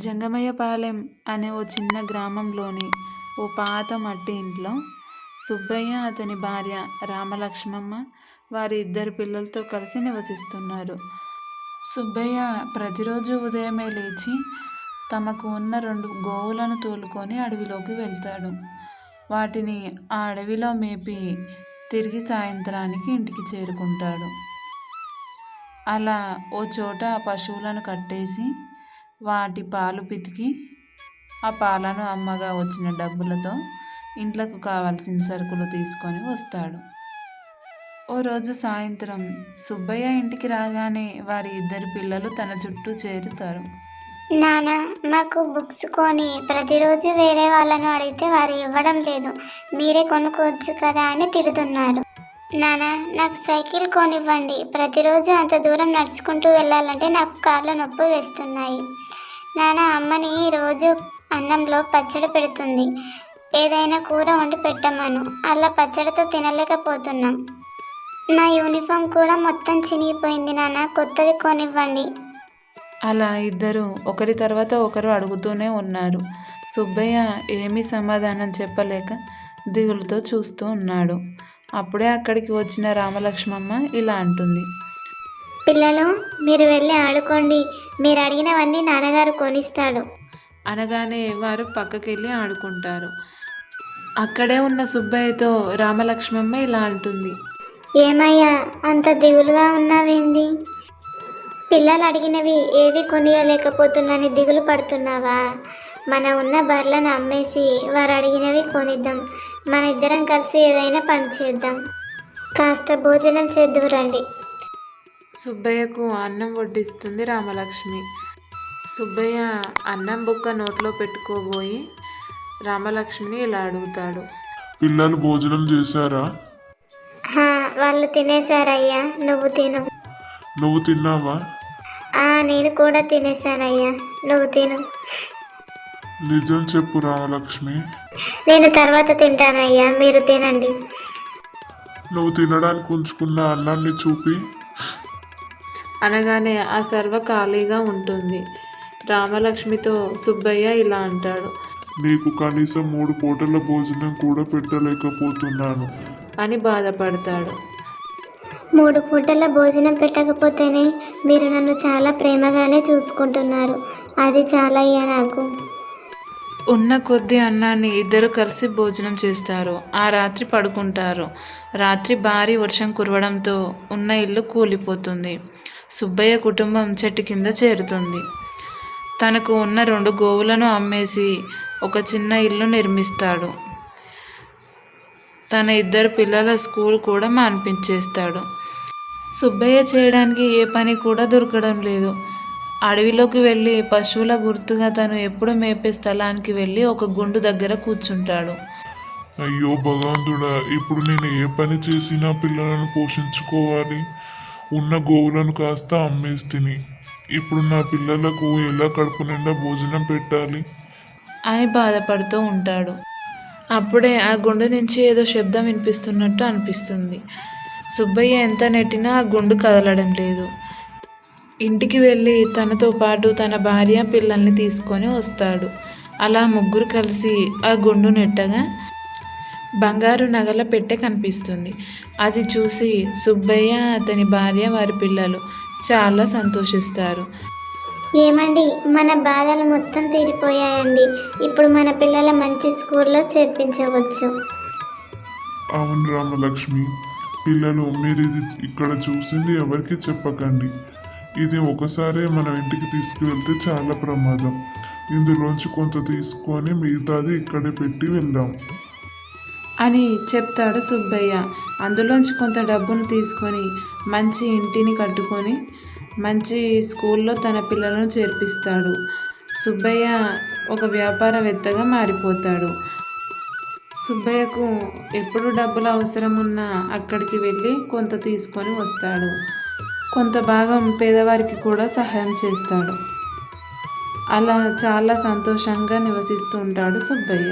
జంగమయ్యపాలెం అనే ఓ చిన్న గ్రామంలోని ఓ పాత మట్టి ఇంట్లో సుబ్బయ్య, అతని భార్య రామలక్ష్మమ్మ వారి ఇద్దరు పిల్లలతో కలిసి నివసిస్తున్నారు. సుబ్బయ్య ప్రతిరోజు ఉదయమే లేచి తమకు ఉన్న 2 గోవులను తోలుకొని అడవిలోకి వెళ్తాడు. వాటిని ఆ అడవిలో మేపి తిరిగి సాయంత్రానికి ఇంటికి చేరుకుంటాడు. అలా ఓ చోట ఆ పశువులను కట్టేసి వాటి పాలు పితికి ఆ పాలను అమ్మగా వచ్చిన డబ్బులతో ఇంట్లోకి కావాల్సిన సరుకులు తీసుకొని వస్తాడు. ఓ రోజు సాయంత్రం సుబ్బయ్య ఇంటికి రాగానే వారి ఇద్దరు పిల్లలు తన చుట్టూ చేరుతారు. నాన్న, మాకు బుక్స్ కొని ప్రతిరోజు వేరే వాళ్ళను అడిగితే వారు ఇవ్వడం లేదు, మీరే కొనుక్కోవచ్చు కదా అని తిడుతున్నారు. నాన్న, నాకు సైకిల్ కొనివ్వండి, ప్రతిరోజు అంత దూరం నడుచుకుంటూ వెళ్ళాలంటే నాకు కాళ్ళు నొప్పి వేస్తున్నాయి. నాన్న, అమ్మని రోజు అన్నంలో పచ్చడి పెడుతుంది, ఏదైనా కూర వండి పెట్టమను, అలా పచ్చడితో తినలేకపోతున్నాం. నా యూనిఫామ్ కూడా మొత్తం చినిగిపోయింది నాన్న, కొత్తది కొనివ్వండి. అలా ఇద్దరు ఒకరి తర్వాత ఒకరు అడుగుతూనే ఉన్నారు. సుబ్బయ్య ఏమీ సమాధానం చెప్పలేక దిగులుతో చూస్తూ ఉన్నాడు. అప్పుడే అక్కడికి వచ్చిన రామలక్ష్మమ్మ ఇలా అంటుంది. పిల్లలు, మీరు వెళ్ళి ఆడుకోండి, మీరు అడిగినవన్నీ నాన్నగారు కొనిస్తాడు. అనగానే వారు పక్కకెళ్ళి ఆడుకుంటారు. అక్కడే ఉన్న సుబ్బయ్యతో రామలక్ష్మమ్మ ఇలా అంటుంది. ఏమయ్యా, అంత దిగులుగా ఉన్నావేంది? పిల్లలు అడిగినవి ఏవి కొనియలేకపోతున్నాని దిగులు పడుతున్నావా? మన ఉన్న బర్లను అమ్మేసి వారు అడిగినవి కొనిద్దాం, మన ఇద్దరం కలిసి ఏదైనా పని చేద్దాం, కాస్త భోజనం చేద్దువు రండి. సుబ్బయ్యకు అన్నం వడ్డిస్తుంది రామలక్ష్మి. సుబ్బయ్య అన్నం బుక్క నోట్లో పెట్టుకోబోయి రామలక్ష్మిని ఇలా అడుగుతాడు. పిల్లలు భోజనం చేశారా? వాళ్ళు తినేశారయ్యా, నువ్వు తిను. నువ్వు తిన్నావా? నేను కూడా తినేశానయ్యా, నువ్వు తిను. నిజం చెప్పు రామలక్ష్మి. నేను తర్వాత తింటానయ్యా, మీరు తినండి. నువ్వు తినడానికి ఉంచుకున్న అన్నాన్ని చూపి. అనగానే ఆ సర్వ ఖాళీగా ఉంటుంది. రామలక్ష్మితో సుబ్బయ్య ఇలా అంటాడు. నీకు కనీసం 3 పూటల భోజనం కూడా పెట్టలేకపోతున్నాను అని బాధపడతాడు. 3 పూటల భోజనం పెట్టకపోతేనే మీరు నన్ను చాలా ప్రేమగానే చూసుకుంటున్నారు, అది చాలయ్యా నాకు. ఉన్న కొద్ది అన్నాన్ని ఇద్దరు కలిసి భోజనం చేస్తారు. ఆ రాత్రి పడుకుంటారు. రాత్రి భారీ వర్షం కురవడంతో ఉన్న ఇల్లు కూలిపోతుంది. సుబ్బయ్య కుటుంబం చెట్టు కింద చేరుతుంది. తనకు ఉన్న 2 గోవులను అమ్మేసి ఒక చిన్న ఇల్లు నిర్మిస్తాడు. తన ఇద్దరు పిల్లల స్కూల్ కూడా మాన్పించేస్తాడు. సుబ్బయ్య చేయడానికి ఏ పని కూడా దొరకడం లేదు. అడవిలోకి వెళ్ళి పశువుల గుర్తుగా తను ఎప్పుడు మేపే స్థలానికి వెళ్ళి ఒక గుండు దగ్గర కూర్చుంటాడు. అయ్యో భగవంతుడా, ఇప్పుడు నేను ఏ పని చేసినా పిల్లలను పోషించుకోవాలి. ఉన్న గోవులను కాస్త అమ్మేస్తిని, ఇప్పుడు నా పిల్లలకు ఎలా కడుపు నిండా భోజనం పెట్టాలి అని బాధపడుతూ ఉంటాడు. అప్పుడే ఆ గుండు నుంచి ఏదో శబ్దం వినిపిస్తున్నట్టు అనిపిస్తుంది. సుబ్బయ్య ఎంత నెట్టినా ఆ గుండు కదలడం లేదు. ఇంటికి వెళ్ళి తనతో పాటు తన భార్య, పిల్లల్ని తీసుకొని వస్తాడు. అలా ముగ్గురు కలిసి ఆ గుండు నెట్టగా బంగారు నగల పెట్టె కనిపిస్తుంది. అది చూసి సుబ్బయ్య, అతని భార్య, వారి పిల్లలు చాలా సంతోషిస్తారు. ఏమండి, మన బాధలు మొత్తం తీరిపోయాయండి, ఇప్పుడు మన పిల్లల మంచి స్కూల్లో చేర్పించవచ్చు. అవును రామలక్ష్మి, పిల్లలు మీరు ఇది ఇక్కడ చూసింది ఎవరికి చెప్పకండి. ఇది ఒకసారి మన ఇంటికి తీసుకువెళ్తే చాలా ప్రమాదం. ఇందులోంచి కొంత తీసుకొని మిగతాది ఇక్కడే పెట్టి వెళ్దాం అని చెప్తాడు సుబ్బయ్య. అందులోంచి కొంత డబ్బును తీసుకొని మంచి ఇంటిని కట్టుకొని మంచి స్కూల్లో తన పిల్లలను చేర్పిస్తాడు. సుబ్బయ్య ఒక వ్యాపారవేత్తగా మారిపోతాడు. సుబ్బయ్యకు ఎప్పుడు డబ్బులు అవసరం ఉన్నా అక్కడికి వెళ్ళి కొంత తీసుకొని వస్తాడు. కొంత భాగం పేదవారికి కూడా సహాయం చేస్తాడు. అలా చాలా సంతోషంగా నివసిస్తూ ఉంటాడు సుబ్బయ్య.